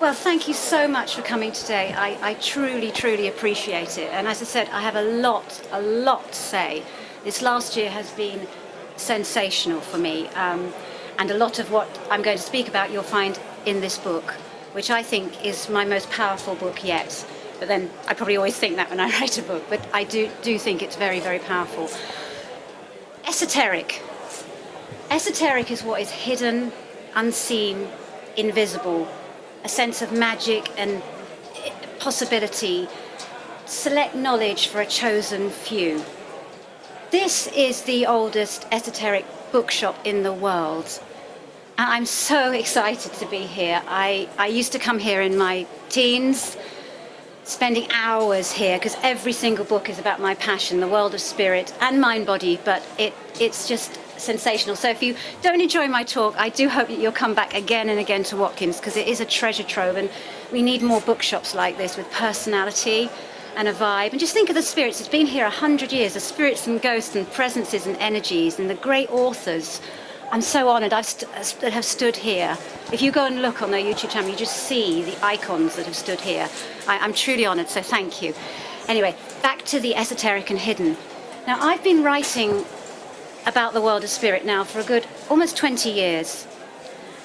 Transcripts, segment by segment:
Well, thank you so much for coming today. I truly, truly appreciate it. And as I said, I have a lot to say. This last year has been sensational for me. And a lot of what I'm going to speak about you'll find in this book, which I think is my most powerful book yet. But then I probably always think that when I write a book, but I do think it's very, very powerful. Esoteric. Esoteric is what is hidden, unseen, invisible. A sense of magic and possibility, select knowledge for a chosen few. This is the oldest esoteric bookshop in the world. And I'm so excited to be here. I used to come here in my teens, spending hours here, because every single book is about my passion, the world of spirit and mind-body, but it's just sensational. So if you don't enjoy my talk, I do hope that you'll come back again and again to Watkins, because it is a treasure trove, and we need more bookshops like this with personality and a vibe. And just think of the spirits. It's been here 100 years, the spirits and ghosts and presences and energies and the great authors. I'm so honoured that have stood here. If you go and look on their YouTube channel, you just see the icons that have stood here. I'm truly honoured, so thank you. Anyway, back to the esoteric and hidden. Now, I've been writing about the world of spirit now for a good almost 20 years.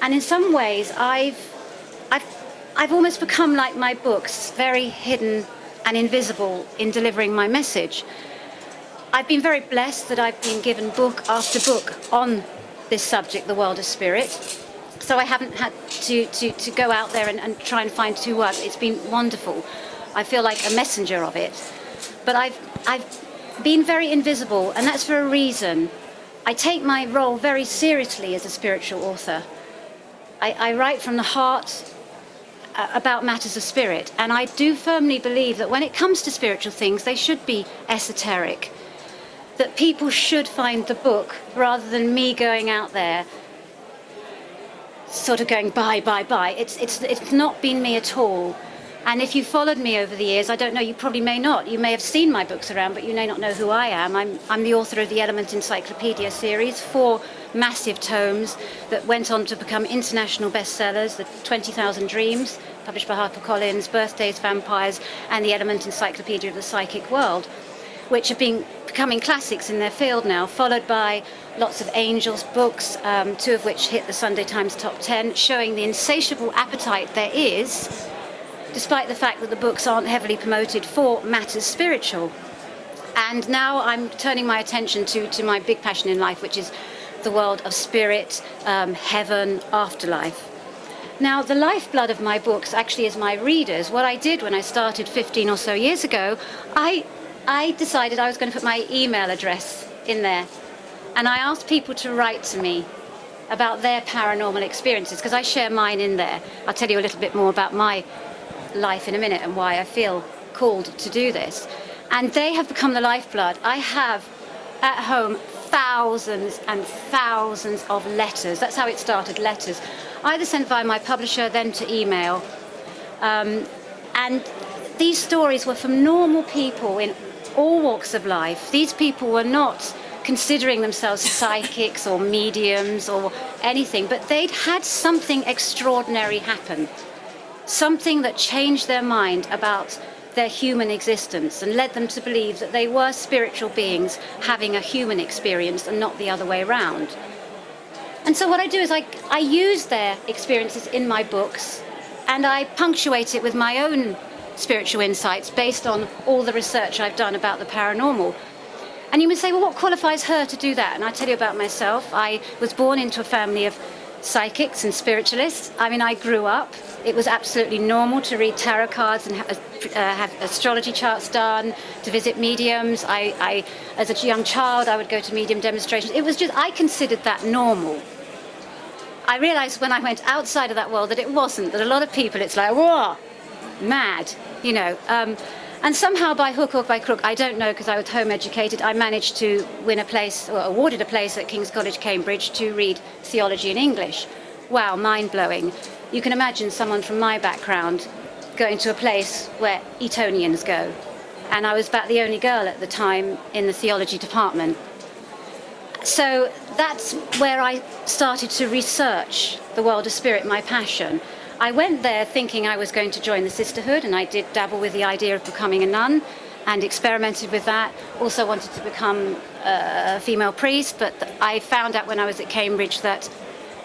And in some ways, I've almost become like my books, very hidden and invisible in delivering my message. I've been very blessed that I've been given book after book on this subject, the world of spirit. So I haven't had to go out there and try and find two words. It's been wonderful. I feel like a messenger of it. But I've been very invisible, and that's for a reason. I take my role very seriously as a spiritual author. I write from the heart about matters of spirit, and I do firmly believe that when it comes to spiritual things, they should be esoteric. That people should find the book rather than me going out there sort of going buy. It's not been me at all. And if you followed me over the years, I don't know, you probably may not. You may have seen my books around, but you may not know who I am. I'm the author of the Element Encyclopedia series, 4 massive tomes that went on to become international bestsellers, the 20,000 Dreams, published by HarperCollins, Birthdays, Vampires, and the Element Encyclopedia of the Psychic World, which have been becoming classics in their field now, followed by lots of angels books, 2 of which hit the Sunday Times top 10, showing the insatiable appetite there is, despite the fact that the books aren't heavily promoted for matters spiritual. And now I'm turning my attention to my big passion in life, which is the world of spirit, heaven, afterlife. Now, the lifeblood of my books actually is my readers. What I did when I started 15 or so years ago, I decided I was going to put my email address in there. And I asked people to write to me about their paranormal experiences, because I share mine in there. I'll tell you a little bit more about my life in a minute and why I feel called to do this. And they have become the lifeblood. I have at home thousands and thousands of letters. That's how it started, letters. Either sent via my publisher, then to email. And these stories were from normal people in all walks of life. These people were not considering themselves psychics or mediums or anything, but they'd had something extraordinary happen. Something that changed their mind about their human existence and led them to believe that they were spiritual beings having a human experience and not the other way around. And so what I do is I use their experiences in my books, and I punctuate it with my own spiritual insights based on all the research I've done about the paranormal. And you may say, well, what qualifies her to do that? And I'll tell you about myself. I was born into a family of psychics and spiritualists. I mean, I grew up. It was absolutely normal to read tarot cards and have astrology charts done, to visit mediums. As a young child, I would go to medium demonstrations. It was just, I considered that normal. I realized when I went outside of that world that it wasn't, that a lot of people, it's like, whoa, mad, you know. And somehow by hook or by crook, I don't know, because I was home educated, I managed to win a place, or awarded a place at King's College, Cambridge, to read theology in English. Wow, mind-blowing. You can imagine someone from my background going to a place where Etonians go. And I was about the only girl at the time in the theology department. So that's where I started to research the world of spirit, my passion. I went there thinking I was going to join the sisterhood, and I did dabble with the idea of becoming a nun and experimented with that. Also wanted to become a female priest, but I found out when I was at Cambridge that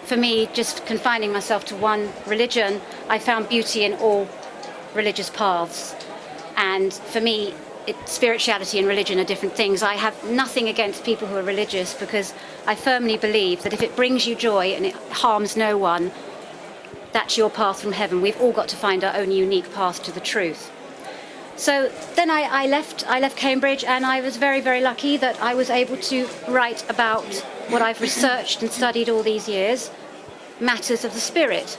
for me, just confining myself to one religion, I found beauty in all religious paths. And for me, spirituality and religion are different things. I have nothing against people who are religious, because I firmly believe that if it brings you joy and it harms no one, that's your path from heaven. We've all got to find our own unique path to the truth. So then I left Cambridge, and I was very, very lucky that I was able to write about what I've researched and studied all these years, matters of the spirit.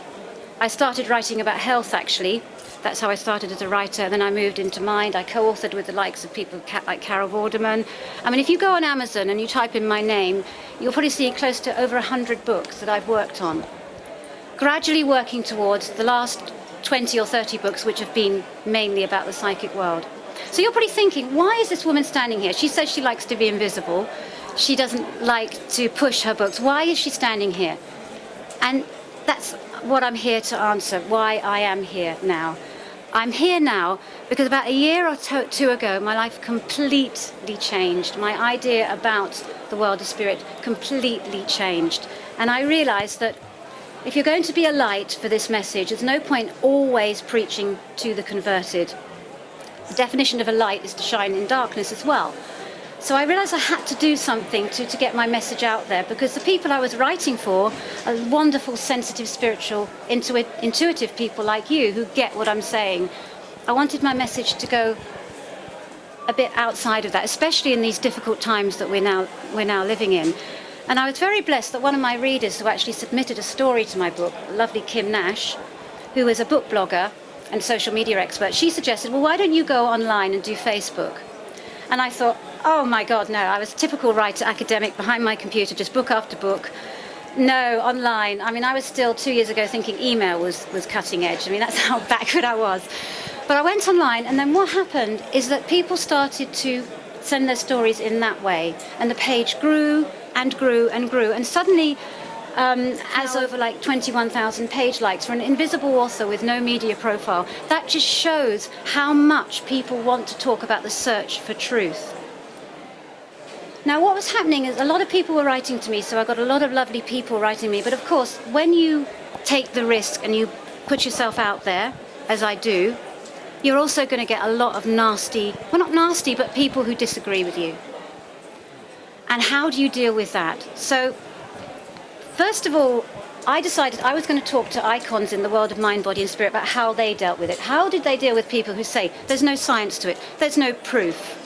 I started writing about health, actually. That's how I started as a writer. Then I moved into mind. I co-authored with the likes of people like Carol Vorderman. I mean, if you go on Amazon and you type in my name, you'll probably see close to over 100 books that I've worked on. Gradually working towards the last 20 or 30 books, which have been mainly about the psychic world. So you're probably thinking, why is this woman standing here? She says she likes to be invisible. She doesn't like to push her books. Why is she standing here? And that's what I'm here to answer, why I am here now. I'm here now because about a year or two ago, my life completely changed. My idea about the world of spirit completely changed. And I realized that if you're going to be a light for this message, there's no point always preaching to the converted. The definition of a light is to shine in darkness as well. So I realized I had to do something to get my message out there, because the people I was writing for are wonderful, sensitive, spiritual, intuitive people like you who get what I'm saying. I wanted my message to go a bit outside of that, especially in these difficult times that we're now living in. And I was very blessed that one of my readers who actually submitted a story to my book, lovely Kim Nash, who is a book blogger and social media expert, she suggested, well, why don't you go online and do Facebook? And I thought, oh my God, no. I was a typical writer, academic, behind my computer, just book after book. No, online. I mean, I was still 2 years ago thinking email was cutting edge. I mean, that's how backward I was. But I went online, and then what happened is that people started to send their stories in that way. And the page grew and grew and grew. And suddenly, as over like 21,000 page likes for an invisible author with no media profile, that just shows how much people want to talk about the search for truth. Now, what was happening is a lot of people were writing to me, so I got a lot of lovely people writing me. But of course, when you take the risk and you put yourself out there, as I do, you're also going to get a lot of nasty, well, not nasty, but people who disagree with you. And how do you deal with that? So, first of all, I decided I was going to talk to icons in the world of mind, body and spirit about how they dealt with it. How did they deal with people who say, there's no science to it, there's no proof,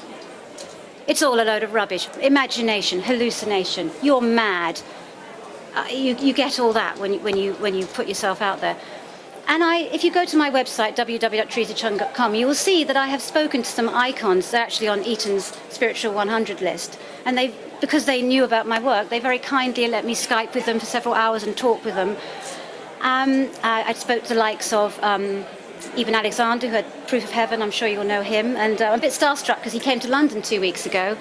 it's all a load of rubbish, imagination, hallucination, you're mad. You get all that when you put yourself out there. And if you go to my website, www.theresacheung.com, you will see that I have spoken to some icons. They're actually on Eaton's Spiritual 100 list. And because they knew about my work, they very kindly let me Skype with them for several hours and talk with them. I spoke to the likes of Eben Alexander, who had Proof of Heaven. I'm sure you'll know him. And I'm a bit starstruck because he came to London 2 weeks ago.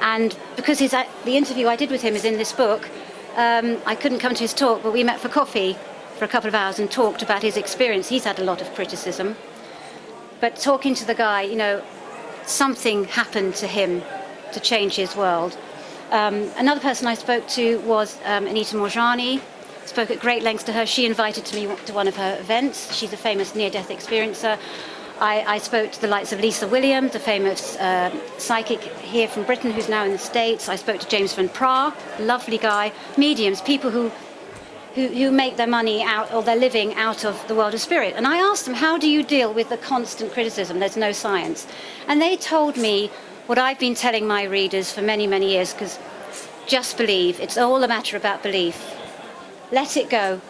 And because the interview I did with him is in this book, I couldn't come to his talk, but we met for coffee for a couple of hours and talked about his experience. He's had a lot of criticism. But talking to the guy, something happened to him to change his world. Another person I spoke to was Anita Morjani. Spoke at great lengths to her. She invited me to one of her events. She's a famous near-death experiencer. I spoke to the likes of Lisa Williams, a famous psychic here from Britain who's now in the States. I spoke to James Van Praagh, lovely guy. Mediums, people who make their money out or their living out of the world of spirit. And I asked them, how do you deal with the constant criticism? There's no science. And they told me what I've been telling my readers for many, many years, because just believe. It's all a matter about belief. Let it go.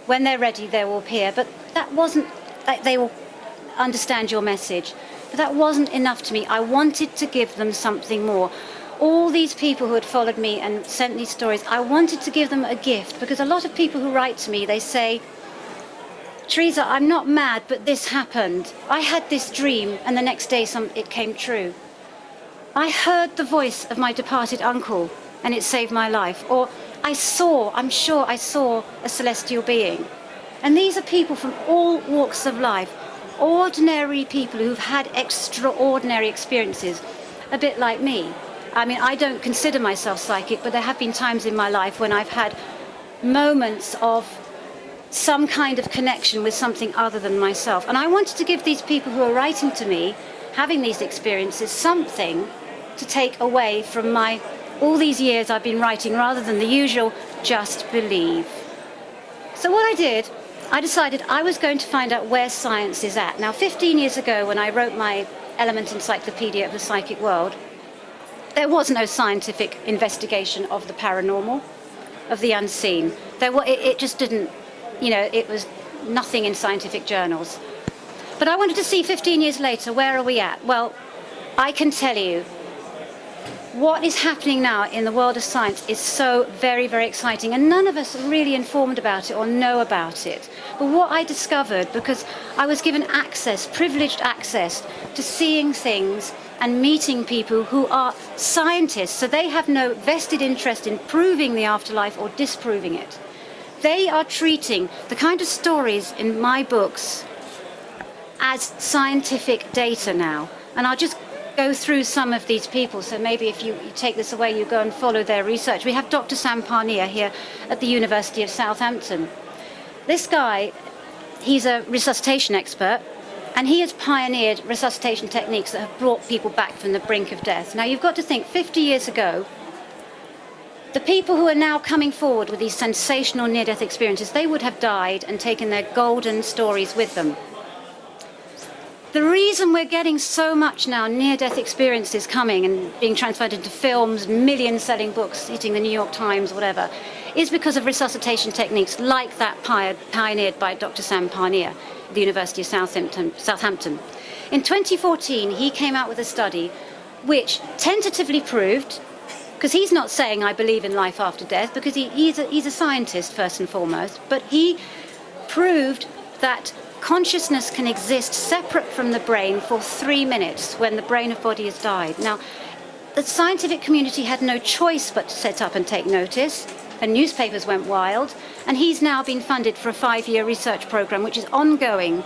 When they're ready, they will appear. But that wasn't, they will understand your message. But that wasn't enough to me. I wanted to give them something more. All these people who had followed me and sent these stories, I wanted to give them a gift, because a lot of people who write to me, they say, Theresa, I'm not mad, but this happened. I had this dream, and the next day it came true. I heard the voice of my departed uncle, and it saved my life. Or I'm sure I saw a celestial being. And these are people from all walks of life, ordinary people who've had extraordinary experiences, a bit like me. I mean, I don't consider myself psychic, but there have been times in my life when I've had moments of some kind of connection with something other than myself. And I wanted to give these people who are writing to me, having these experiences, something to take away from all these years I've been writing, rather than the usual just believe. So what I did, I decided I was going to find out where science is at. Now, 15 years ago, when I wrote my Element Encyclopedia of the Psychic World, there was no scientific investigation of the paranormal, of the unseen. It just didn't, it was nothing in scientific journals. But I wanted to see 15 years later, where are we at? Well, I can tell you, what is happening now in the world of science is so very, very exciting, and none of us are really informed about it or know about it. But what I discovered, because I was given access, privileged access, to seeing things and meeting people who are scientists, so they have no vested interest in proving the afterlife or disproving it. They are treating the kind of stories in my books as scientific data now. And I'll just go through some of these people, so maybe if you take this away, you go and follow their research. We have Dr. Sam Parnia here at the University of Southampton. This guy, he's a resuscitation expert, and he has pioneered resuscitation techniques that have brought people back from the brink of death. Now, you've got to think, 50 years ago, the people who are now coming forward with these sensational near-death experiences, they would have died and taken their golden stories with them. The reason we're getting so much now near-death experiences coming and being transferred into films, million-selling books hitting the New York Times, whatever, is because of resuscitation techniques like that pioneered by Dr. Sam Parnia at the University of Southampton. In 2014, he came out with a study which tentatively proved, because he's not saying I believe in life after death, because he's a scientist first and foremost, but he proved that consciousness can exist separate from the brain for 3 minutes when the brain of body has died. Now, the scientific community had no choice but to set up and take notice, and newspapers went wild, and he's now been funded for a 5-year research program which is ongoing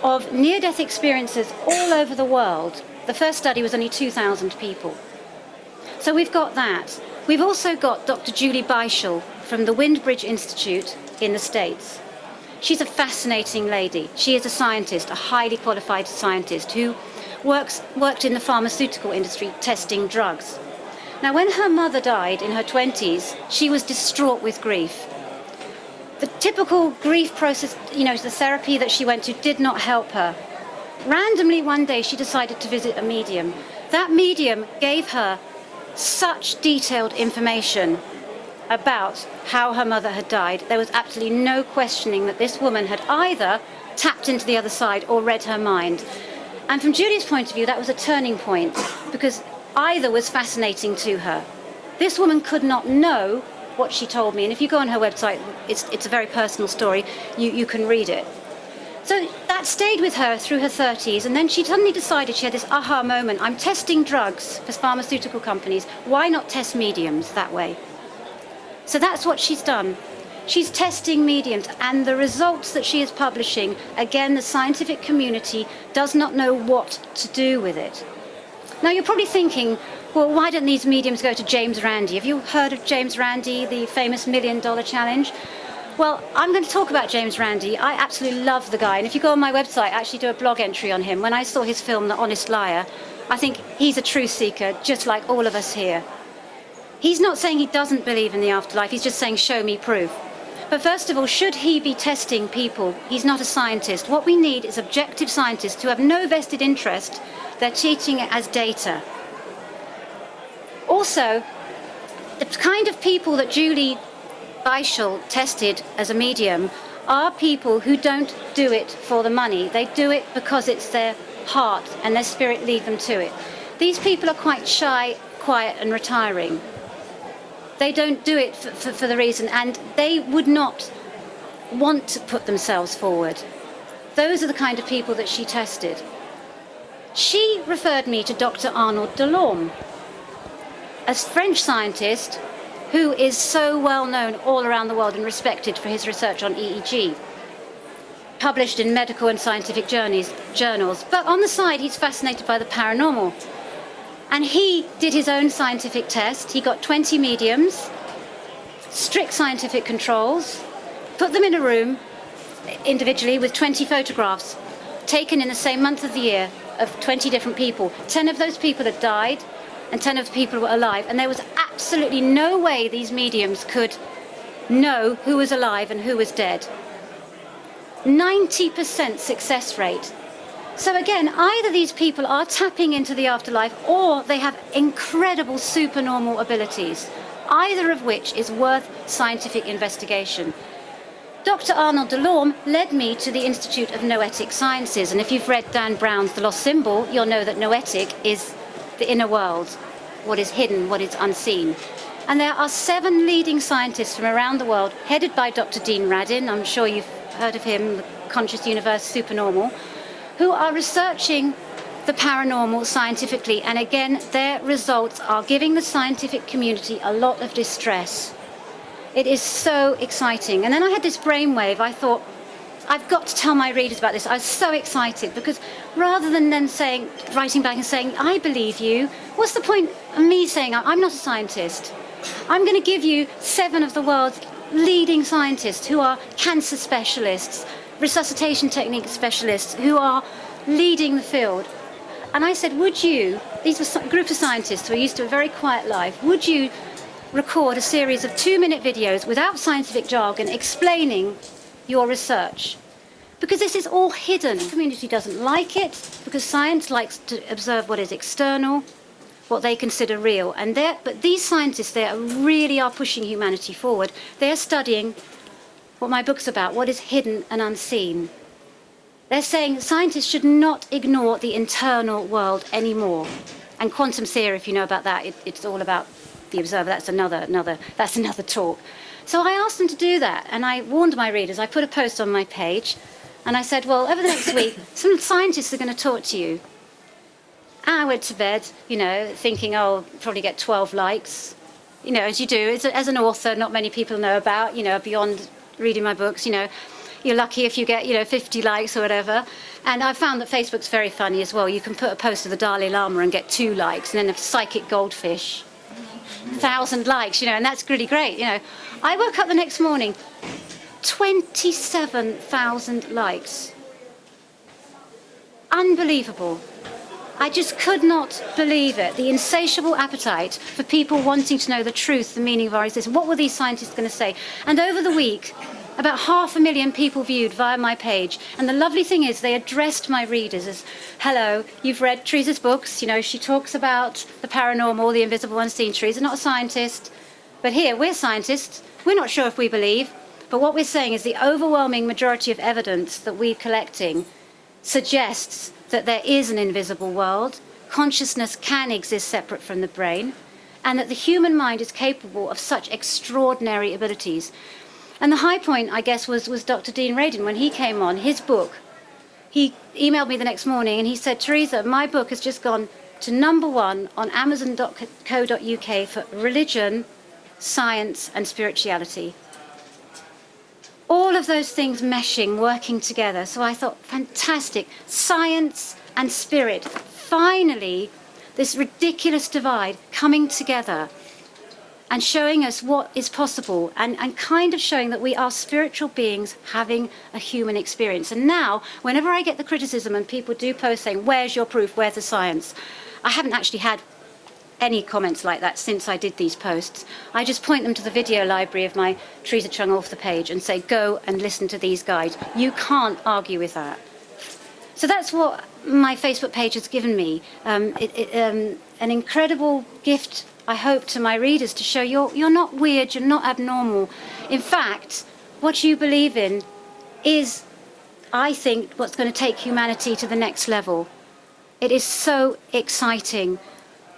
of near-death experiences all over the world. The first study was only 2,000 people. So we've got that. We've also got Dr. Julie Beischel from the Windbridge Institute in the States. She's a fascinating lady. She is a scientist, a highly qualified scientist who worked in the pharmaceutical industry testing drugs. Now, when her mother died in her 20s, she was distraught with grief. The typical grief process, the therapy that she went to did not help her. Randomly one day she decided to visit a medium. That medium gave her such detailed information about how her mother had died. There was absolutely no questioning that this woman had either tapped into the other side or read her mind. And from Julie's point of view, that was a turning point, because either was fascinating to her. This woman could not know what she told me, and if you go on her website, it's a very personal story. You can read it. So that stayed with her through her 30s, and then she suddenly decided, she had this aha moment, I'm testing drugs for pharmaceutical companies, why not test mediums that way? So that's what she's done. She's testing mediums, and the results that she is publishing, again, the scientific community does not know what to do with it. Now, you're probably thinking, well, why don't these mediums go to James Randi? Have you heard of James Randi, the famous $1 Million Challenge? Well, I'm going to talk about James Randi. I absolutely love the guy, and if you go on my website, I actually do a blog entry on him. When I saw his film, The Honest Liar, I think he's a truth seeker, just like all of us here. He's not saying he doesn't believe in the afterlife, he's just saying, show me proof. But first of all, should he be testing people? He's not a scientist. What we need is objective scientists who have no vested interest. They're treating it as data. Also, the kind of people that Julie Beischel tested as a medium are people who don't do it for the money. They do it because it's their heart and their spirit lead them to it. These people are quite shy, quiet and retiring. They don't do it for the reason, and they would not want to put themselves forward. Those are the kind of people that she tested. She referred me to Dr. Arnold Delorme, a French scientist who is so well known all around the world and respected for his research on EEG. published in medical and scientific journals. But on the side, he's fascinated by the paranormal. And he did his own scientific test. He got 20 mediums, strict scientific controls, put them in a room individually with 20 photographs taken in the same month of the year of 20 different people. 10 of those people had died and 10 of the people were alive. And there was absolutely no way these mediums could know who was alive and who was dead. 90% success rate. So again, either these people are tapping into the afterlife or they have incredible supernormal abilities, either of which is worth scientific investigation. Dr. Arnold Delorme led me to the Institute of Noetic Sciences, and if you've read Dan Brown's The Lost Symbol, you'll know that noetic is the inner world, what is hidden, what is unseen. And there are 7 leading scientists from around the world, headed by Dr. Dean Radin, I'm sure you've heard of him, the Conscious Universe, Supernormal, who are researching the paranormal scientifically. And again, their results are giving the scientific community a lot of distress. It is so exciting. And then I had this brainwave. I thought, I've got to tell my readers about this. I was so excited because rather than then writing back and saying, I believe you, what's the point of me saying, I'm not a scientist? I'm going to give you 7 of the world's leading scientists who are cancer specialists, resuscitation technique specialists, who are leading the field. And I said, would you, these were a group of scientists who are used to a very quiet life, would you record a series of 2-minute videos without scientific jargon explaining your research? Because this is all hidden. The community doesn't like it because science likes to observe what is external, what they consider real. But these scientists, they really are pushing humanity forward. They're studying what my book's about, what is hidden and unseen. They're saying scientists should not ignore the internal world anymore. And quantum theory, if you know about that, it's all about the observer. That's another talk. So I asked them to do that, and I warned my readers. I put a post on my page, and I said, well, over the next week, some scientists are going to talk to you. And I went to bed, thinking, I'll probably get 12 likes, as you do. As an author, not many people know about, beyond reading my books, you're lucky if you get, 50 likes or whatever. And I found that Facebook's very funny as well. You can put a post of the Dalai Lama and get 2 likes, and then a psychic goldfish, 1,000 likes, and that's really great, I woke up the next morning, 27,000 likes. Unbelievable. I just could not believe it. The insatiable appetite for people wanting to know the truth, the meaning of our existence. What were these scientists going to say? And over the week, about 500,000 people viewed via my page. And the lovely thing is they addressed my readers as, hello, you've read Theresa's books. She talks about the paranormal, the invisible, unseen. Theresa, not a scientist. But here, we're scientists. We're not sure if we believe. But what we're saying is the overwhelming majority of evidence that we're collecting suggests that there is an invisible world, consciousness can exist separate from the brain, and that the human mind is capable of such extraordinary abilities. And the high point, I guess, was Dr. Dean Radin. When he came on, his book, he emailed me the next morning and he said, Theresa, my book has just gone to #1 on Amazon.co.uk for religion, science and spirituality. All of those things meshing, working together. So I thought, fantastic, science and spirit. Finally, this ridiculous divide coming together and showing us what is possible and kind of showing that we are spiritual beings having a human experience. And now, whenever I get the criticism and people do post saying, where's your proof, where's the science? I haven't actually had any comments like that since I did these posts. I just point them to the video library of my Theresa Cheung author page and say, go and listen to these guides. You can't argue with that. So that's what my Facebook page has given me. An incredible gift, I hope, to my readers to show you're not weird, you're not abnormal. In fact, what you believe in is, I think, what's going to take humanity to the next level. It is so exciting.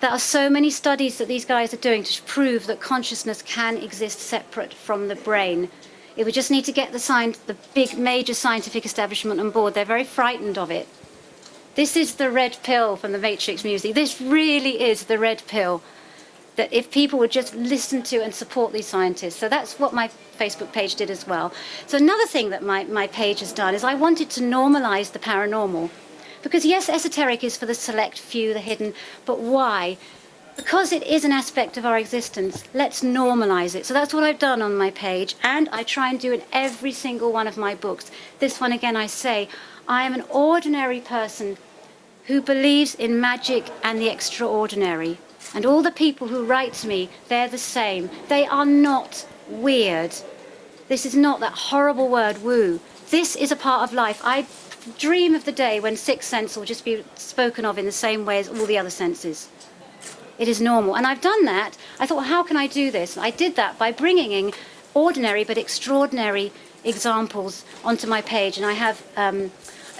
There are so many studies that these guys are doing to prove that consciousness can exist separate from the brain. If we just need to get the big major scientific establishment on board. They're very frightened of it. This is the red pill from the Matrix music. This really is the red pill. that if people would just listen to and support these scientists. So that's what my Facebook page did as well. So another thing that my page has done is I wanted to normalize the paranormal. Because yes, esoteric is for the select few, the hidden, but why? Because it is an aspect of our existence, let's normalize it. So that's what I've done on my page, and I try and do in every single one of my books. This one again, I say, I am an ordinary person who believes in magic and the extraordinary. And all the people who write to me, they're the same. They are not weird. This is not that horrible word, woo. This is a part of life. I dream of the day when sixth sense will just be spoken of in the same way as all the other senses. It is normal. And I've done that. I thought, well, how can I do this? I did that by bringing in ordinary but extraordinary examples onto my page. And I have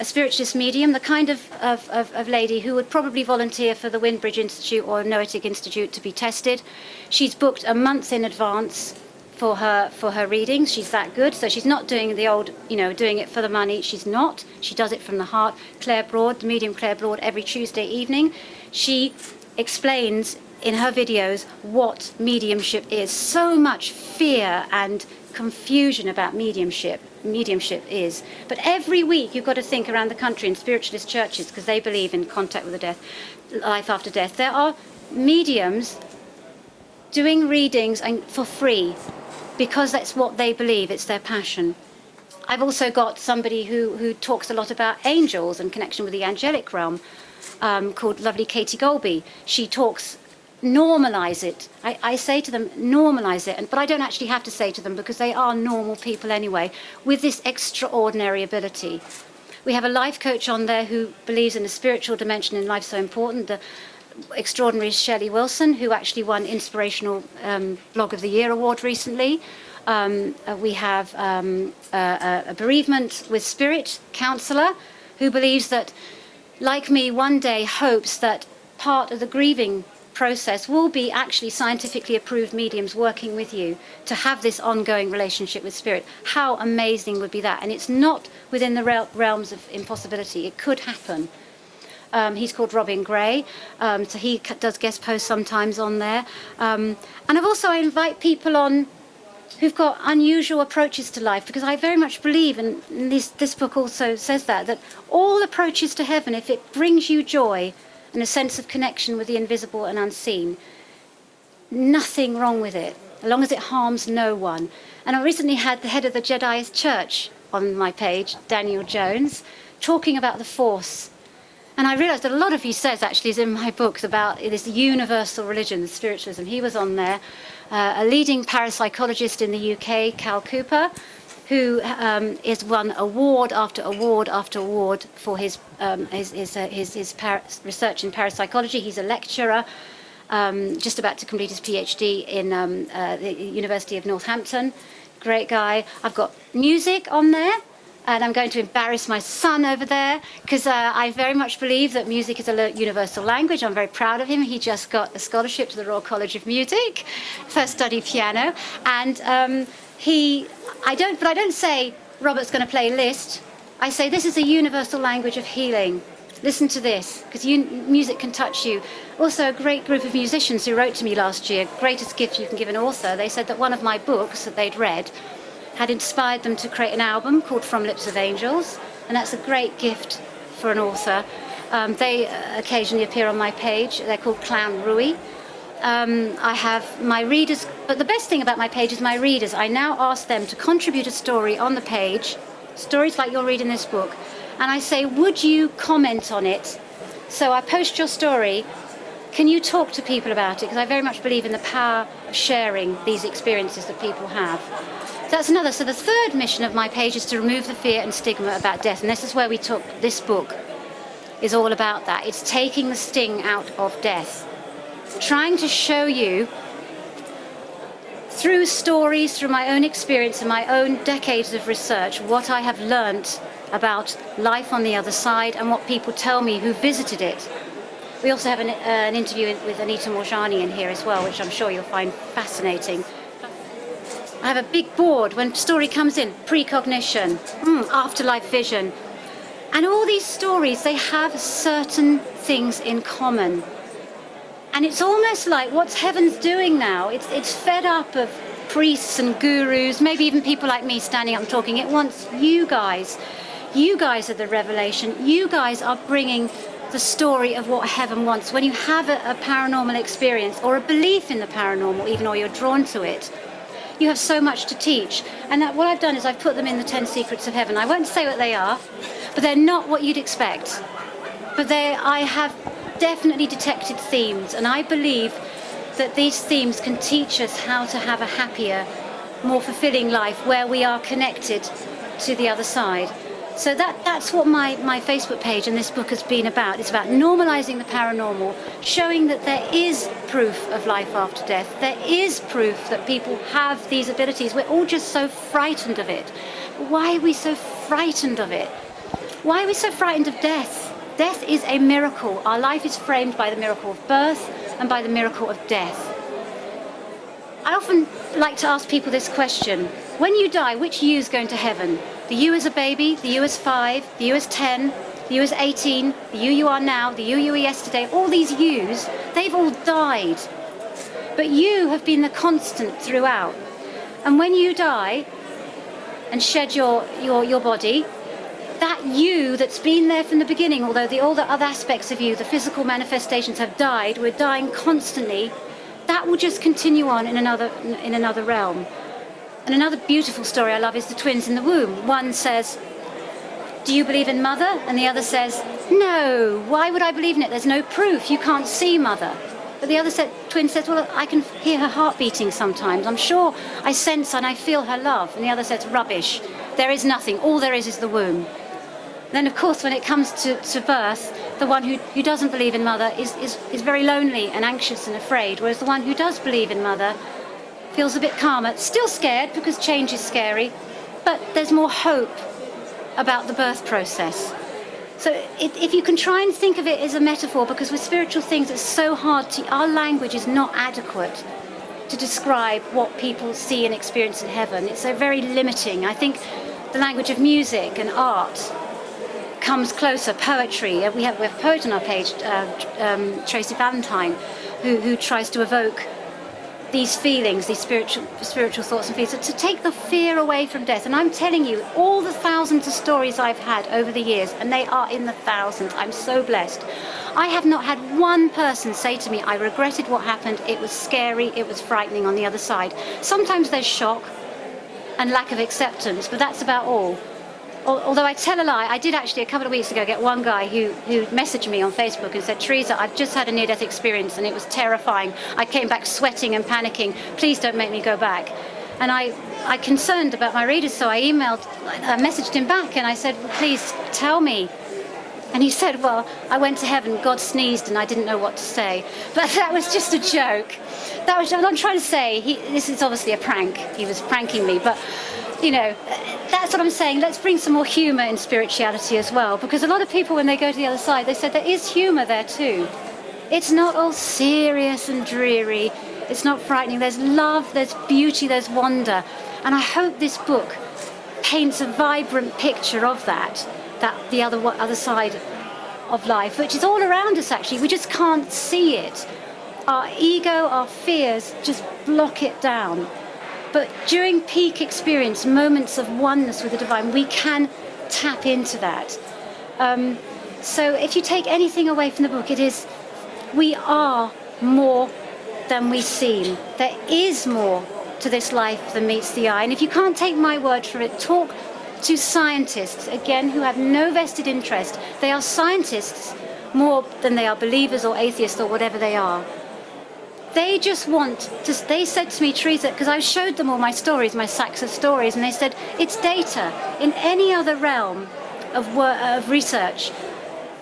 a spiritualist medium, the kind of lady who would probably volunteer for the Windbridge Institute or Noetic Institute to be tested. She's booked a month in advance for her readings. She's that good. So she's not doing the old, doing it for the money. She's not. She does it from the heart. Claire Broad, the medium Claire Broad, every Tuesday evening, she explains in her videos what mediumship is. So much fear and confusion about mediumship is. But every week you've got to think around the country in spiritualist churches, because they believe in contact with the death, life after death. There are mediums doing readings for free because that's what they believe, it's their passion. I've also got somebody who talks a lot about angels and connection with the angelic realm, called lovely Katie Golby. She talks, normalize it. I say to them, normalize it, but I don't actually have to say to them because they are normal people anyway, with this extraordinary ability. We have a life coach on there who believes in the spiritual dimension in life so important. The extraordinary Shelley Wilson, who actually won Inspirational Blog of the Year award recently. We have a bereavement with spirit counsellor who believes that, like me, one day hopes that part of the grieving process will be actually scientifically approved mediums working with you to have this ongoing relationship with spirit. How amazing would be that? And it's not within the realms of impossibility. It could happen. He's called Robin Gray, so he does guest posts sometimes on there. And I invite people on who've got unusual approaches to life, because I very much believe, and this book also says that all approaches to heaven, if it brings you joy and a sense of connection with the invisible and unseen, nothing wrong with it, as long as it harms no one. And I recently had the head of the Jedi Church on my page, Daniel Jones, talking about the Force. And I realised that a lot of he says actually is in my books about this universal religion, spiritualism. He was on there. A leading parapsychologist in the UK, Cal Cooper, who has won award after award after award for his research in parapsychology. He's a lecturer, just about to complete his PhD in the University of Northampton. Great guy. I've got music on there. And I'm going to embarrass my son over there, because I very much believe that music is a universal language. I'm very proud of him. He just got a scholarship to the Royal College of Music, first studied piano. And I don't say Robert's going to play Liszt. I say this is a universal language of healing. Listen to this, because music can touch you. Also, a great group of musicians who wrote to me last year, greatest gift you can give an author. They said that one of my books that they'd read had inspired them to create an album called From Lips of Angels, and that's a great gift for an author. They occasionally appear on my page. They're called Clown Rui. I have my readers, but the best thing about my page is my readers. I now ask them to contribute a story on the page, stories like you'll read in this book, and I say, would you comment on it? So I post your story. Can you talk to people about it? Because I very much believe in the power of sharing these experiences that people have. That's another. So the third mission of my page is to remove the fear and stigma about death. And this is where we took this book, is all about that. It's taking the sting out of death. Trying to show you through stories, through my own experience and my own decades of research, what I have learnt about life on the other side and what people tell me who visited it. We also have an interview with Anita Morjani in here as well, which I'm sure you'll find fascinating. I have a big board when story comes in, precognition, afterlife vision. And all these stories, they have certain things in common. And it's almost like what's heaven's doing now, it's fed up of priests and gurus, maybe even people like me standing up and talking. It wants you guys. You guys are the revelation. You guys are bringing the story of what heaven wants. When you have a paranormal experience or a belief in the paranormal, even, or you're drawn to it, you have so much to teach. And what I've done is I've put them in the 10 secrets of heaven. I won't say what they are, but they're not what you'd expect. But I have definitely detected themes, and I believe that these themes can teach us how to have a happier, more fulfilling life where we are connected to the other side. So that's what my Facebook page and this book has been about. It's about normalizing the paranormal, showing that there is proof of life after death. There is proof that people have these abilities. We're all just so frightened of it. Why are we so frightened of it? Why are we so frightened of death? Death is a miracle. Our life is framed by the miracle of birth and by the miracle of death. I often like to ask people this question. When you die, which you is going to heaven? The you as a baby, the you as 5, the you as 10, the you as 18, the you are now, the you were yesterday. All these yous, they've all died. But you have been the constant throughout. And when you die and shed your body, that you that's been there from the beginning, although all the other aspects of you, the physical manifestations have died, we're dying constantly, that will just continue on in another realm. And another beautiful story I love is the twins in the womb. One says, do you believe in mother? And the other says, no, why would I believe in it? There's no proof, you can't see mother. But the other twin says, well, I can hear her heart beating sometimes. I'm sure I sense and I feel her love. And the other says, rubbish, there is nothing, all there is the womb. Then, of course, when it comes to birth, the one who doesn't believe in mother is very lonely and anxious and afraid, whereas the one who does believe in mother feels a bit calmer, still scared because change is scary, but there's more hope about the birth process. So if you can try and think of it as a metaphor, because with spiritual things it's so hard our language is not adequate to describe what people see and experience in heaven. It's so very limiting. I think the language of music and art comes closer, poetry. We have a poet on our page, Tracy Valentine, who tries to evoke these feelings, these spiritual thoughts and feelings, to take the fear away from death. And I'm telling you, all the thousands of stories I've had over the years, and they are in the thousands, I'm so blessed. I have not had one person say to me, I regretted what happened, it was scary, it was frightening on the other side. Sometimes there's shock and lack of acceptance, but that's about all. Although I tell a lie, I did actually a couple of weeks ago get one guy who messaged me on Facebook and said, Theresa, I've just had a near-death experience and it was terrifying. I came back sweating and panicking. Please don't make me go back. And I concerned about my readers, so I messaged him back and I said, well, please tell me. And he said, well, I went to heaven, God sneezed and I didn't know what to say. But that was just a joke. I'm trying to say, this is obviously a prank. He was pranking me, but you know, that's what I'm saying. Let's bring some more humour in spirituality as well, because a lot of people, when they go to the other side, they said there is humour there too. It's not all serious and dreary. It's not frightening. There's love, there's beauty, there's wonder. And I hope this book paints a vibrant picture of that the other side of life, which is all around us actually. We just can't see it. Our ego, our fears just block it down. But during peak experience, moments of oneness with the divine, we can tap into that. So if you take anything away from the book, it is, we are more than we seem. There is more to this life than meets the eye. And if you can't take my word for it, talk to scientists, again, who have no vested interest. They are scientists more than they are believers or atheists or whatever they are. They just they said to me, Theresa, because I showed them all my stories, my sacks of stories, and they said, it's data. In any other realm of research,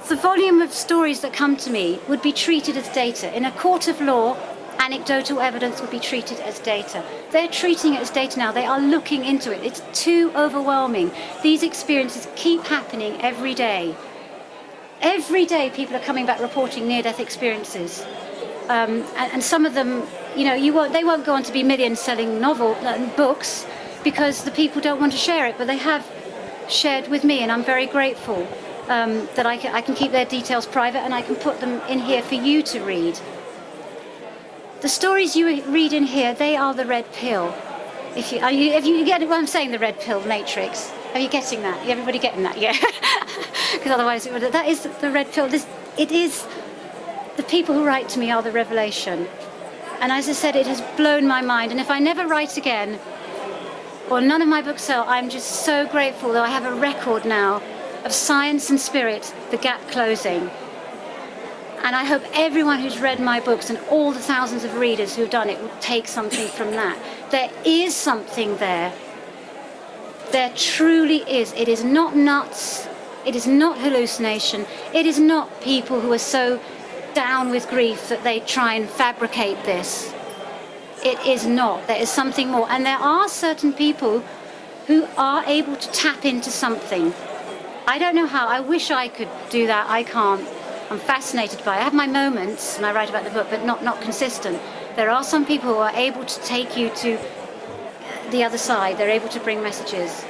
the volume of stories that come to me would be treated as data. In a court of law, anecdotal evidence would be treated as data. They're treating it as data now. They are looking into it. It's too overwhelming. These experiences keep happening every day. Every day people are coming back reporting near-death experiences. And some of them, you know, they won't go on to be million-selling books because the people don't want to share it, but they have shared with me, and I'm very grateful that I can keep their details private and I can put them in here for you to read. the stories you read in here, they are the red pill. If you get what I'm saying, the red pill matrix. Are you getting that? Everybody getting that? Yeah. Because otherwise, that is the red pill. It is, the people who write to me are the revelation. And as I said, it has blown my mind. And if I never write again, or none of my books sell, I'm just so grateful that I have a record now of science and spirit, the gap closing. And I hope everyone who's read my books and all the thousands of readers who've done it will take something from that. There is something there. There truly is. It is not nuts. It is not hallucination. It is not people who are so down with grief that they try and fabricate this. It is not. There is something more. And there are certain people who are able to tap into something. I don't know how. I wish I could do that. I can't. I'm fascinated by it. I have my moments, and I write about the book, but not consistent. There are some people who are able to take you to the other side. They're able to bring messages.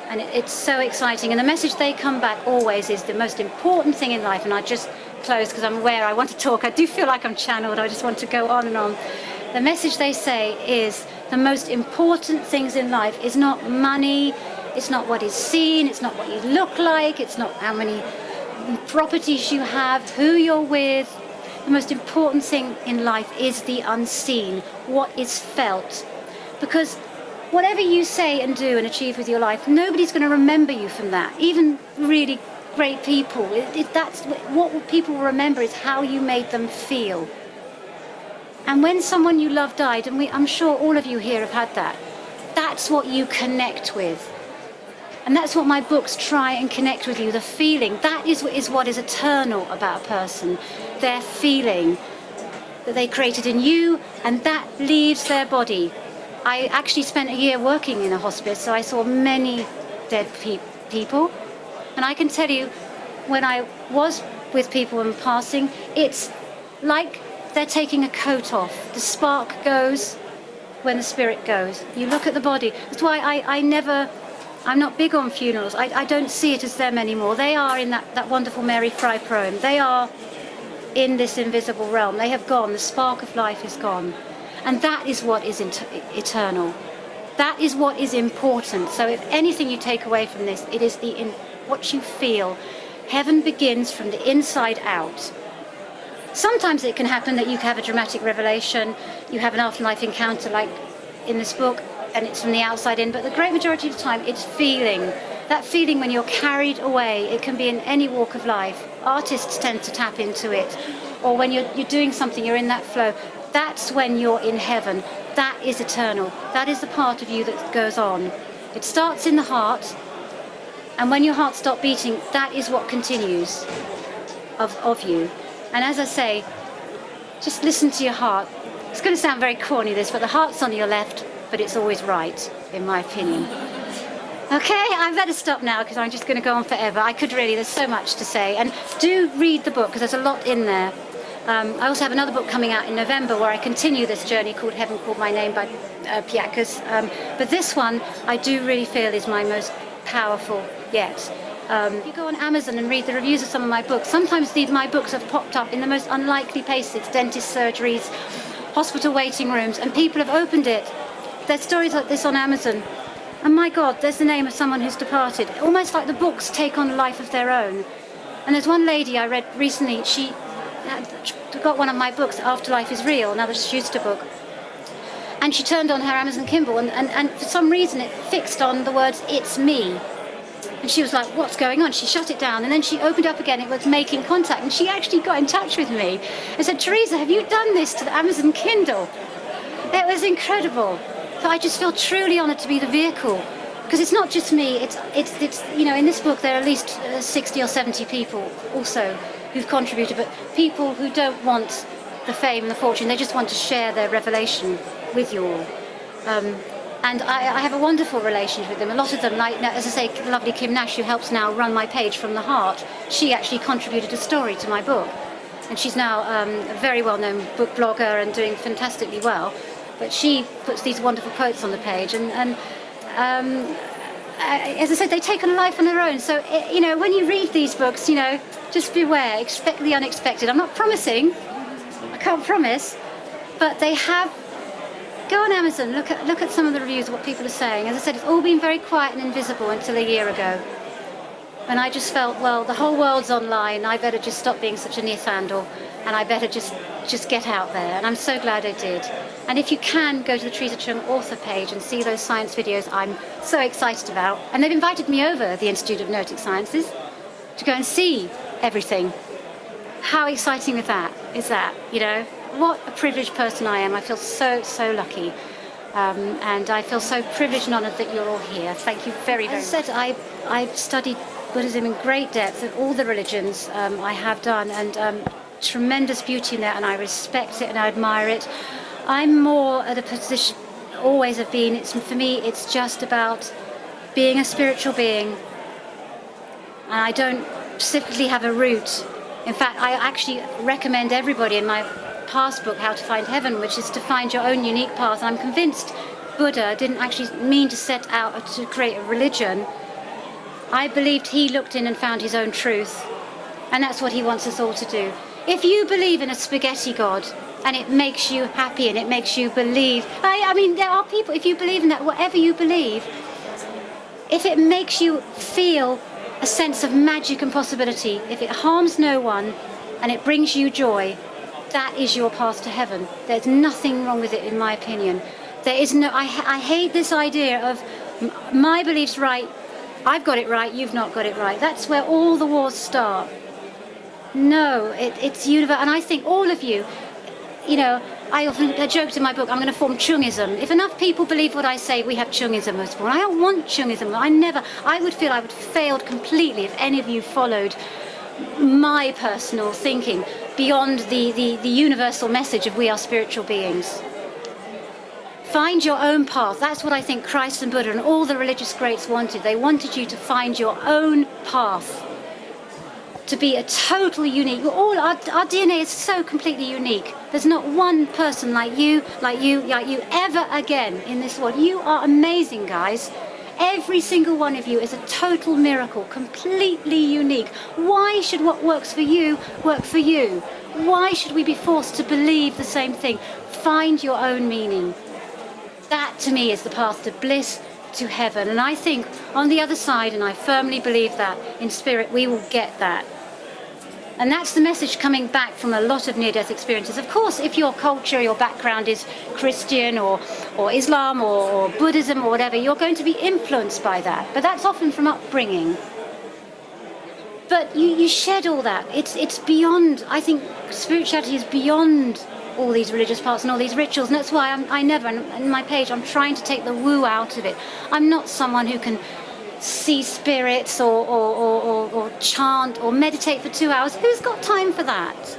And it's so exciting. And the message they come back always is the most important thing in life. And I just close because I'm aware I want to talk. I do feel like I'm channeled. I just want to go on and on. The message they say is the most important things in life is not money. It's not what is seen. It's not what you look like. It's not how many properties you have, who you're with. The most important thing in life is the unseen, what is felt. Because whatever you say and do and achieve with your life, nobody's going to remember you from that. Even really great people. That's what people will remember is how you made them feel. And when someone you love died, and I'm sure all of you here have had that, that's what you connect with. And that's what my books try and connect with you, the feeling. That is what is eternal about a person, their feeling that they created in you, and that leaves their body. I actually spent a year working in a hospice, so I saw many dead people. And I can tell you, when I was with people in passing, it's like they're taking a coat off. The spark goes when the spirit goes. You look at the body. That's why I'm not big on funerals. I don't see it as them anymore. They are in that wonderful Mary Fry poem. They are in this invisible realm. They have gone. The spark of life is gone. And that is what is eternal. That is what is important. So if anything you take away from this, it is what you feel. Heaven begins from the inside out. Sometimes it can happen that you have a dramatic revelation, you have an afterlife encounter like in this book, and it's from the outside in, but the great majority of the time it's feeling. That feeling when you're carried away. It can be in any walk of life. Artists tend to tap into it. Or when you're doing something, you're in that flow. That's when you're in heaven. That is eternal. That is the part of you that goes on. It starts in the heart, and when your heart stops beating, that is what continues of you. And as I say, just listen to your heart. It's going to sound very corny, this, but the heart's on your left, but it's always right, in my opinion. Okay, I better stop now because I'm just going to go on forever. There's so much to say. And do read the book because there's a lot in there. I also have another book coming out in November where I continue this journey called Heaven Called My Name by Piakas. But this one I do really feel is my most powerful yet. If you go on Amazon and read the reviews of some of my books, sometimes my books have popped up in the most unlikely places, dentist surgeries, hospital waiting rooms, and people have opened it. There's stories like this on Amazon. And my God, there's the name of someone who's departed. Almost like the books take on a life of their own. And there's one lady I read recently, she got one of my books, Afterlife is Real, another Schuster book. And she turned on her Amazon Kindle and for some reason it fixed on the words, "It's me." And she was like, what's going on? She shut it down and then she opened up again, it was making contact. And she actually got in touch with me and said, "Theresa, have you done this to the Amazon Kindle?" It was incredible. So I just feel truly honoured to be the vehicle. Because it's not just me, it's in this book there are at least 60 or 70 people also who've contributed, but people who don't want the fame and the fortune, they just want to share their revelation with you all. And I have a wonderful relationship with them. A lot of them, like, as I say, lovely Kim Nash, who helps now run my page from the heart, she actually contributed a story to my book. And she's now a very well-known book blogger and doing fantastically well. But she puts these wonderful quotes on the page. And as I said, they take on a life on their own. So, when you read these books, just beware, expect the unexpected. I'm not promising, I can't promise, But they have. Go on Amazon, look at some of the reviews of what people are saying. As I said, it's all been very quiet and invisible until a year ago. And I just felt, well, the whole world's online, I better just stop being such a Neanderthal, and I better just get out there. And I'm so glad I did. And if you can, go to the Theresa Cheung author page and see those science videos I'm so excited about. And they've invited me over, the Institute of Noetic Sciences, to go and see everything. How exciting is that, you know? What a privileged person I am. I feel so lucky. And I feel so privileged and honoured that you're all here. Thank you very much. As I said, I've studied Buddhism in great depth, and all the religions I have done, and tremendous beauty in that, and I respect it and I admire it. I'm more at a position, always have been, for me, it's just about being a spiritual being. And I don't specifically have a route. In fact, I actually recommend everybody in my past book, How to Find Heaven, which is to find your own unique path. I'm convinced Buddha didn't actually mean to set out to create a religion. I believed he looked in and found his own truth, and that's what he wants us all to do. If you believe in a spaghetti god and it makes you happy and it makes you believe, I mean, there are people, if you believe in that, whatever you believe, if it makes you feel a sense of magic and possibility, if it harms no one and it brings you joy, that is your path to heaven. There's nothing wrong with it, in my opinion. There is no. I hate this idea of my belief's right, I've got it right, you've not got it right. That's where all the wars start. No, it's universal. And I think all of you, you know, I often joked in my book, I'm going to form Cheungism. If enough people believe what I say, we have Cheungism as well. I don't want Cheungism. I would feel I would have failed completely if any of you followed my personal thinking beyond the universal message of we are spiritual beings. Find your own path. That's what I think Christ and Buddha and all the religious greats wanted. They wanted you to find your own path, to be a total unique. Our DNA is so completely unique. There's not one person like you ever again in this world. You are amazing, guys. Every single one of you is a total miracle, completely unique. Why should what works for you work for you? Why should we be forced to believe the same thing? Find your own meaning. That, to me, is the path to bliss, to heaven. And I think on the other side, and I firmly believe that in spirit, we will get that. And that's the message coming back from a lot of near-death experiences. Of course, if your culture, your background is Christian or Islam or Buddhism or whatever, you're going to be influenced by that. But that's often from upbringing. But you shed all that. It's beyond, I think spirituality is beyond all these religious paths and all these rituals. And that's why I never, in my page, I'm trying to take the woo out of it. I'm not someone who can see spirits or chant or meditate for 2 hours. Who's got time for that?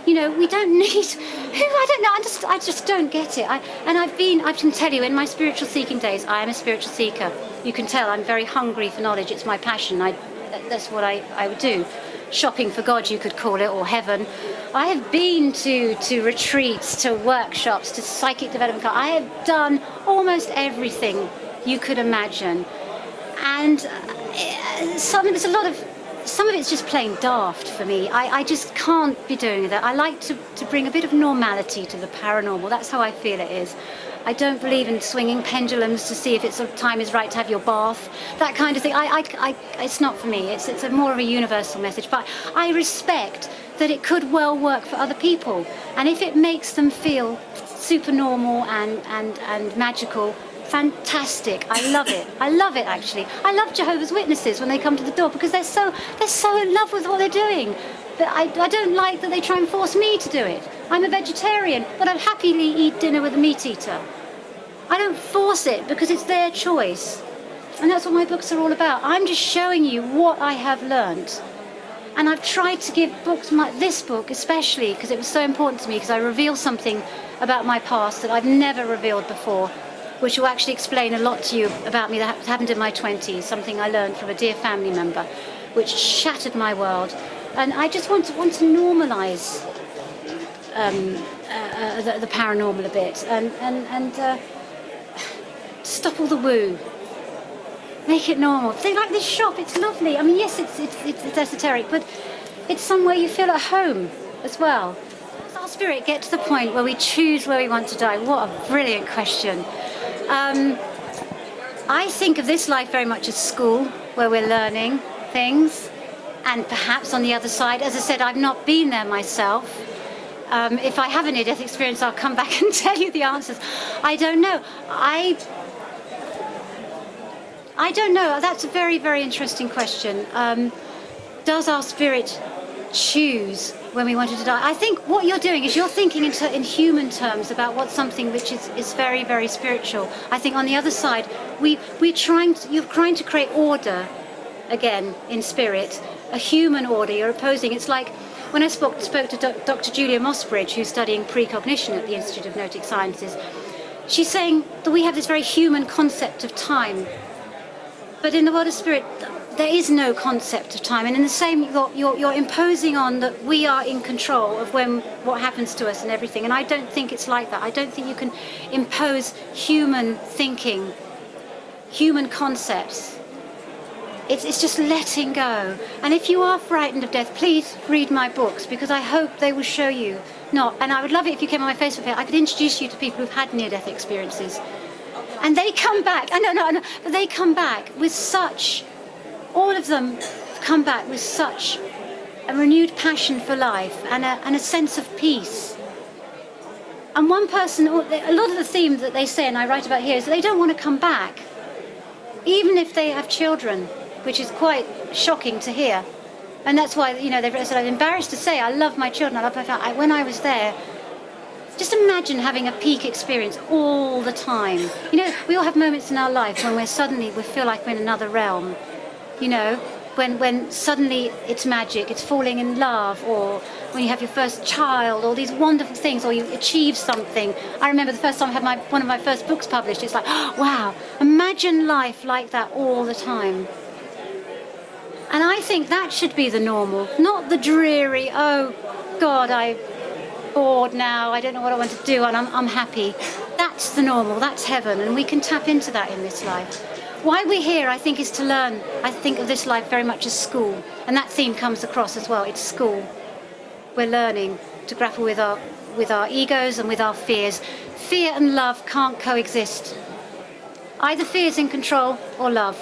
You know, we don't need. I don't know. I just don't get it. I can tell you, in my spiritual seeking days, I am a spiritual seeker. You can tell I'm very hungry for knowledge. It's my passion. That's what I would do. Shopping for God, you could call it, or heaven. I have been to retreats, to workshops, to psychic development. I have done almost everything you could imagine. And some of it's just plain daft for me. I just can't be doing that. I like to bring a bit of normality to the paranormal. That's how I feel it is. I don't believe in swinging pendulums to see if time is right to have your bath, that kind of thing. It's not for me. It's a more of a universal message. But I respect that it could well work for other people. And if it makes them feel super normal and magical, fantastic. I love it. I love it, actually. I love Jehovah's Witnesses when they come to the door because they're so in love with what they're doing. But I don't like that they try and force me to do it. I'm a vegetarian, but I'd happily eat dinner with a meat eater. I don't force it because it's their choice. And that's what my books are all about. I'm just showing you what I have learnt. And I've tried to give books, this book especially, because it was so important to me, because I reveal something about my past that I've never revealed before, which will actually explain a lot to you about me that happened in my 20s, something I learned from a dear family member, which shattered my world. And I just want to normalise the paranormal a bit and stop all the woo. Make it normal. They like this shop, it's lovely. I mean, yes, it's esoteric, but it's somewhere you feel at home as well. Does our spirit get to the point where we choose where we want to die? What a brilliant question. I think of this life very much as school, where we're learning things. And perhaps on the other side, as I said, I've not been there myself. If I have a near-death experience, I'll come back and tell you the answers. I don't know. I don't know. That's a very, very interesting question. Does our spirit choose when we wanted to die? I think what you're doing is you're thinking in human terms about what's something which is very, very spiritual. I think on the other side, you're trying to create order again in spirit, a human order. You're opposing. It's like when I spoke to Dr. Julia Mossbridge, who's studying precognition at the Institute of Noetic Sciences. She's saying that we have this very human concept of time, but in the world of spirit, there is no concept of time. And in the same, you're imposing on that we are in control of what happens to us and everything. And I don't think it's like that. I don't think you can impose human thinking, human concepts. It's just letting go. And if you are frightened of death, please read my books, because I hope they will show you not. And I would love it if you came on my Facebook page. I could introduce you to people who've had near-death experiences. And they come back. I know, but they come back with such, all of them come back with such a renewed passion for life and a sense of peace. And one person, a lot of the theme that they say, and I write about here, is that they don't want to come back, even if they have children, which is quite shocking to hear. And that's why, they've said, I'm embarrassed to say I love my children, I love my family. When I was there, just imagine having a peak experience all the time. We all have moments in our life when we feel like we're in another realm. When suddenly it's magic, it's falling in love, or when you have your first child, all these wonderful things, or you achieve something. I remember the first time I had one of my first books published, it's like, oh, wow, imagine life like that all the time. And I think that should be the normal, not the dreary, oh God, I'm bored now, I don't know what I want to do, and I'm happy. That's the normal, that's heaven, and we can tap into that in this life. Why we're here, I think, is to learn. I think of this life very much as school, and that theme comes across as well. It's school. We're learning to grapple with our egos and with our fears. Fear and love can't coexist. Either fear is in control or love.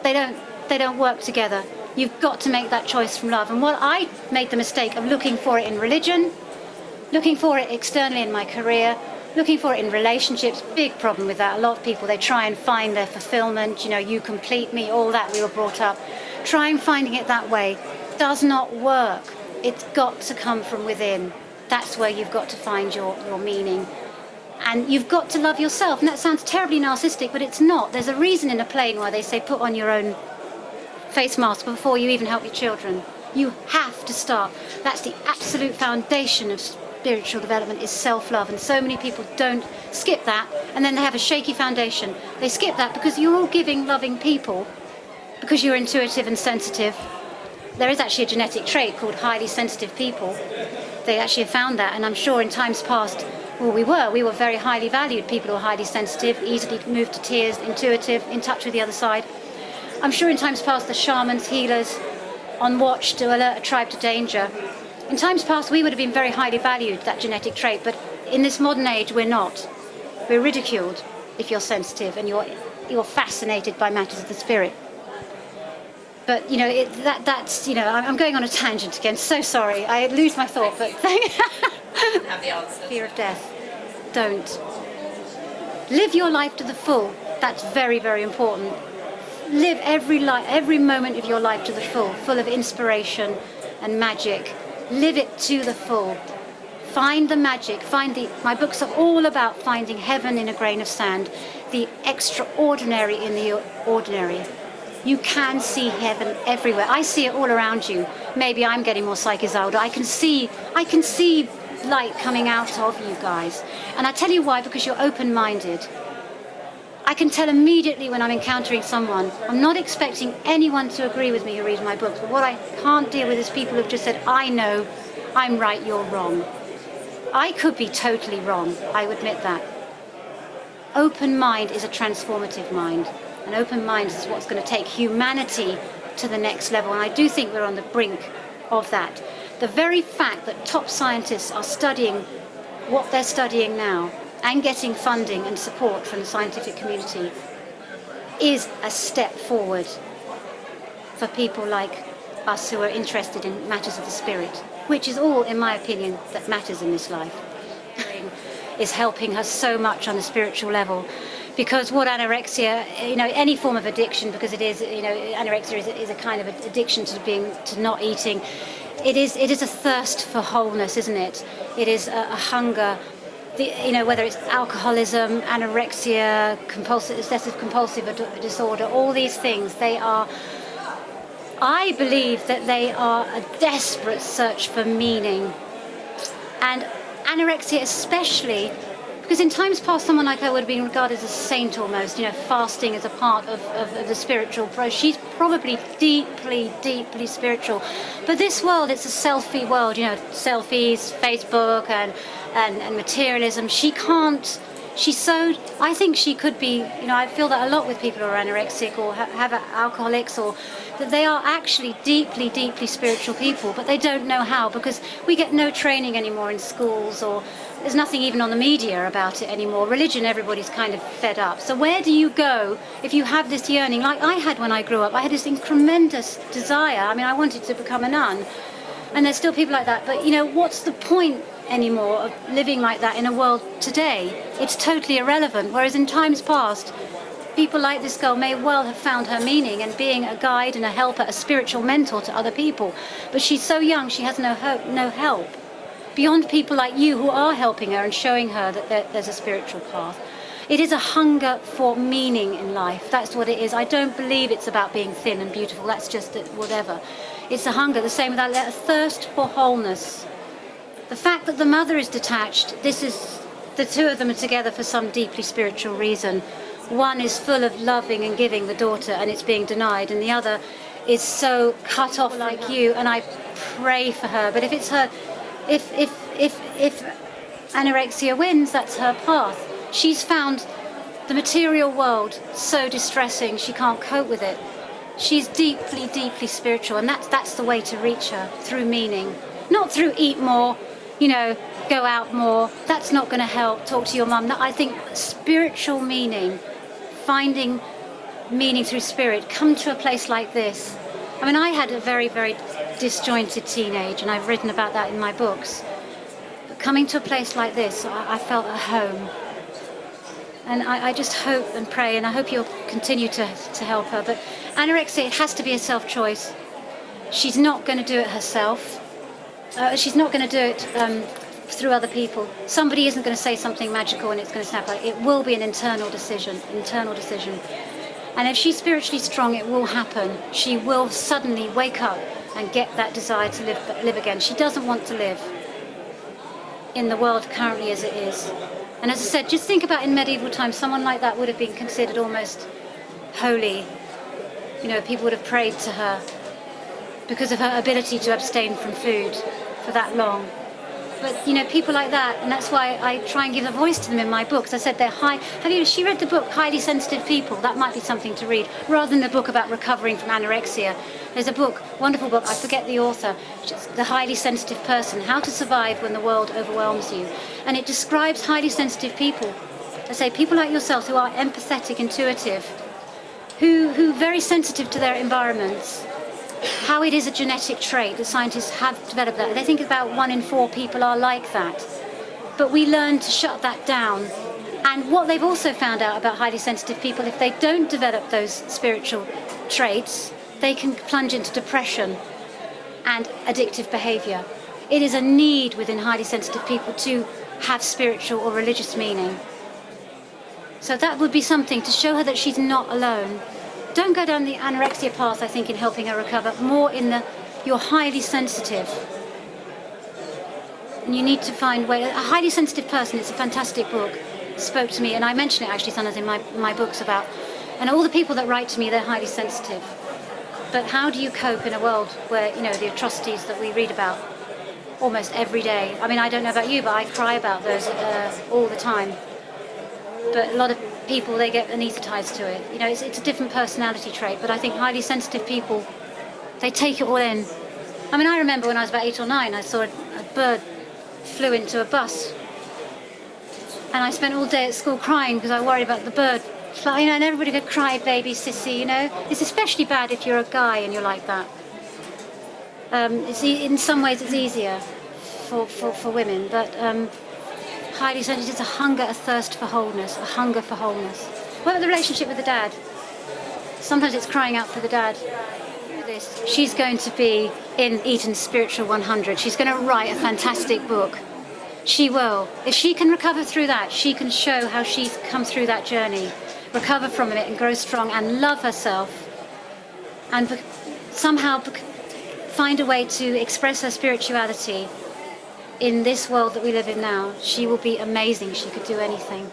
They don't work together. You've got to make that choice from love. And what I made the mistake of looking for it in religion, looking for it externally in my career, looking for it in relationships, big problem with that. A lot of people, they try and find their fulfillment, you complete me, all that we were brought up. Trying finding it that way does not work. It's got to come from within. That's where you've got to find your meaning. And you've got to love yourself. And that sounds terribly narcissistic, but it's not. There's a reason in a plane why they say put on your own face mask before you even help your children. You have to start. That's the absolute foundation of spiritual development, is self-love, and so many people don't skip that, and then they have a shaky foundation. They skip that because you're all giving, loving people, because you're intuitive and sensitive. There is actually a genetic trait called highly sensitive people. They actually have found that, and I'm sure in times past, we were very highly valued. People who are highly sensitive, easily moved to tears, intuitive, in touch with the other side. I'm sure in times past the shamans, healers, on watch to alert a tribe to danger. In times past, we would have been very highly valued, that genetic trait, but in this modern age, we're not. We're ridiculed if you're sensitive and you're fascinated by matters of the spirit. But, that's, I'm going on a tangent again, so sorry. I lose my thought, but... have the answer. Fear of death. Don't. Live your life to the full. That's very, very important. Live every moment of your life to the full of inspiration and magic. Live it to the full. Find the magic. My books are all about finding heaven in a grain of sand, the extraordinary in the ordinary. You can see heaven everywhere. I see it all around you. Maybe I'm getting more psychic older. I can see light coming out of you guys. And I tell you why, because you're open-minded. I can tell immediately when I'm encountering someone. I'm not expecting anyone to agree with me who reads my books, but what I can't deal with is people who've just said, I know, I'm right, you're wrong. I could be totally wrong, I admit that. Open mind is a transformative mind. An open mind is what's going to take humanity to the next level, and I do think we're on the brink of that. The very fact that top scientists are studying what they're studying now and getting funding and support from the scientific community is a step forward for people like us who are interested in matters of the spirit, which is all, in my opinion, that matters in this life. Is helping her so much on the spiritual level, because what anorexia, any form of addiction, because it is, anorexia is a kind of addiction to not eating. It is a thirst for wholeness, isn't it? It is a hunger. Whether it's alcoholism, anorexia, obsessive compulsive disorder, all these things, I believe that they are a desperate search for meaning. And anorexia especially, because in times past someone like her would have been regarded as a saint almost, fasting as a part of the spiritual process. She's probably deeply, deeply spiritual. But this world, it's a selfie world, selfies, Facebook and materialism. I think she could be, I feel that a lot with people who are anorexic or have alcoholics, or that they are actually deeply, deeply spiritual people, but they don't know how, because we get no training anymore in schools, or there's nothing even on the media about it anymore. Religion, everybody's kind of fed up. So where do you go if you have this yearning, like I had when I grew up? I had this tremendous desire. I wanted to become a nun, and there's still people like that, but what's the point anymore of living like that in a world today? It's totally irrelevant. Whereas in times past, people like this girl may well have found her meaning in being a guide and a helper, a spiritual mentor to other people. But she's so young, she has no hope, no help beyond people like you who are helping her and showing her that there's a spiritual path. It is a hunger for meaning in life. That's what it is. I don't believe it's about being thin and beautiful. That's just whatever. It's a hunger, the same with that, a thirst for wholeness. The fact that the mother is detached, the two of them are together for some deeply spiritual reason. One is full of loving and giving the daughter, and it's being denied, and the other is so cut off like you, and I pray for her. But if it's her, if anorexia wins, that's her path. She's found the material world so distressing, she can't cope with it. She's deeply, deeply spiritual, and that's the way to reach her, through meaning. Not through eat more, go out more. That's not going to help. Talk to your mum. I think spiritual meaning, finding meaning through spirit, come to a place like this. I had a very, very disjointed teenage, and I've written about that in my books. But coming to a place like this, I felt at home. And I just hope and pray, and I hope you'll continue to help her. But anorexia, it has to be a self-choice. She's not going to do it herself. She's not going to do it through other people. Somebody isn't going to say something magical and it's going to snap like. It will be an internal decision. And if she's spiritually strong, it will happen. She will suddenly wake up and get that desire to live again. She doesn't want to live in the world currently as it is. And as I said, just think about in medieval times, someone like that would have been considered almost holy. People would have prayed to her because of her ability to abstain from food for that long. But people like that, and that's why I try and give a voice to them in my books. I said they're high. She read the book Highly Sensitive People? That might be something to read, rather than the book about recovering from anorexia. There's a book, wonderful book, I forget the author, which is The Highly Sensitive Person, How to Survive When the World Overwhelms You. And it describes highly sensitive people. I say people like yourselves who are empathetic, intuitive, who very sensitive to their environments. How it is a genetic trait that scientists have developed that. They think about 1 in 4 people are like that. But we learn to shut that down. And what they've also found out about highly sensitive people, if they don't develop those spiritual traits, they can plunge into depression and addictive behaviour. It is a need within highly sensitive people to have spiritual or religious meaning. So that would be something to show her that she's not alone. Don't go down the anorexia path, I think, in helping her recover. More in you're highly sensitive. And you need to find ways. A highly sensitive person, it's a fantastic book, spoke to me, and I mention it actually sometimes in my books about, and all the people that write to me, they're highly sensitive. But how do you cope in a world where, the atrocities that we read about almost every day? I don't know about you, but I cry about those all the time. But a lot of people, they get anaesthetized to it. It's a different personality trait, but I think highly sensitive people, they take it all in. I mean, I remember when I was about 8 or 9, I saw a bird flew into a bus. And I spent all day at school crying because I worried about the bird. And everybody would cry, baby, sissy, It's especially bad if you're a guy and you're like that. In some ways it's easier for women, but highly sensitive, it's a hunger, a thirst for wholeness, a hunger for wholeness. What about the relationship with the dad? Sometimes it's crying out for the dad. She's going to be in Eton's Spiritual 100. She's going to write a fantastic book. She will. If she can recover through that, she can show how she's come through that journey, recover from it and grow strong and love herself and somehow find a way to express her spirituality in this world that we live in now. She will be amazing. She could do anything.